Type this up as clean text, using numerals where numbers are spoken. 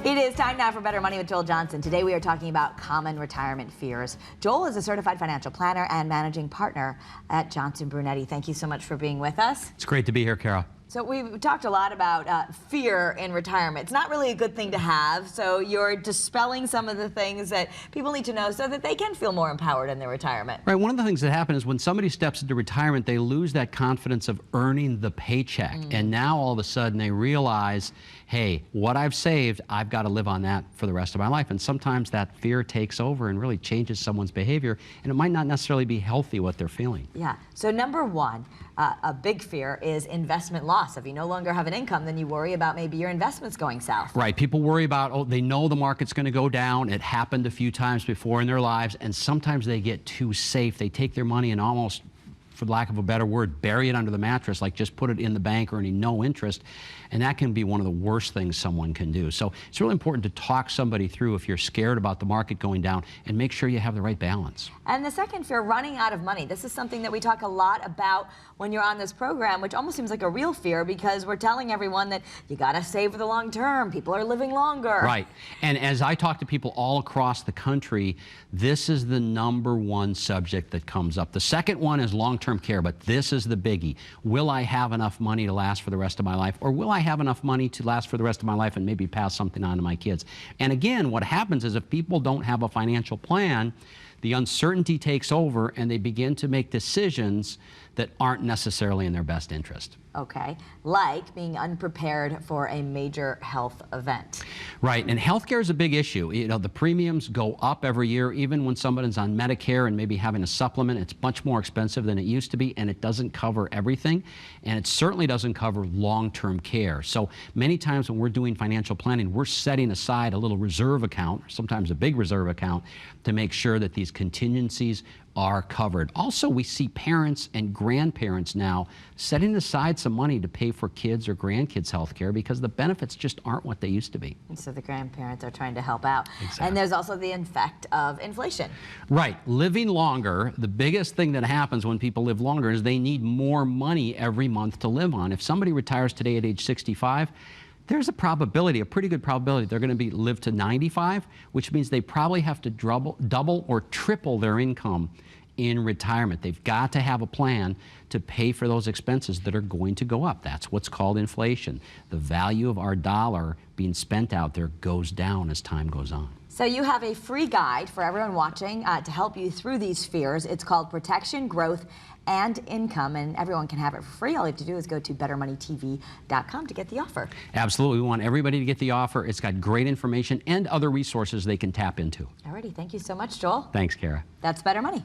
It is time now for Better Money with Joel Johnson. Today we are talking about common retirement fears. Joel is a certified financial planner and managing partner at Johnson-Brunetti. Thank you so much for being with us. It's great to be here, Kara. So we've talked a lot about fear in retirement. It's not really a good thing to have, so you're dispelling some of the things that people need to know so that they can feel more empowered in their retirement. Right, one of the things that happens is when somebody steps into retirement, they lose that confidence of earning the paycheck. And now all of a sudden they realize, hey, what I've saved, I've got to live on that for the rest of my life. And sometimes that fear takes over and really changes someone's behavior, and it might not necessarily be healthy what they're feeling. Yeah, so number one, a big fear is investment loss. If you no longer have an income, then you worry about maybe your investments going south. Right, people worry about, oh, they know the market's going to go down. It happened a few times before in their lives, and sometimes they get too safe. They take their money and almost, for lack of a better word, bury it under the mattress, like just put it in the bank earning no interest. And that can be one of the worst things someone can do. So it's really important to talk somebody through if you're scared about the market going down and make sure you have the right balance. And the second fear, running out of money. This is something that we talk a lot about when you're on this program, which almost seems like a real fear because we're telling everyone that you got to save for the long term. People are living longer. Right. And as I talk to people all across the country, this is the #1 subject that comes up. The second one is long-term care, but this is the biggie. Will I have enough money to last for the rest of my life? Or will I have enough money to last for the rest of my life and maybe pass something on to my kids? And again, what happens is if people don't have a financial plan, the uncertainty takes over and they begin to make decisions that aren't necessarily in their best interest. Okay, like being unprepared for a major health event. Right, and healthcare is a big issue. You know, the premiums go up every year. Even when somebody's on Medicare and maybe having a supplement, it's much more expensive than it used to be, and it doesn't cover everything, and it certainly doesn't cover long-term care. So many times when we're doing financial planning, we're setting aside a little reserve account, sometimes a big reserve account, to make sure that these contingencies are covered. Also, we see parents and grandparents now setting aside some money to pay for kids or grandkids' health care because the benefits just aren't what they used to be. And so the grandparents are trying to help out. Exactly. And there's also the effect of inflation. Right. Living longer, the biggest thing that happens when people live longer is they need more money every month to live on. If somebody retires today at age 65, there's a probability, a pretty good probability, they're going to live to 95, which means they probably have to double or triple their income in retirement. They've got to have a plan to pay for those expenses that are going to go up. That's what's called inflation. The value of our dollar being spent out there goes down as time goes on. So you have a free guide for everyone watching to help you through these fears. It's called Protection, Growth, and Income, and everyone can have it for free. All you have to do is go to bettermoneytv.com to get the offer. Absolutely. We want everybody to get the offer. It's got great information and other resources they can tap into. Alrighty, thank you so much, Joel. Thanks, Kara. That's Better Money.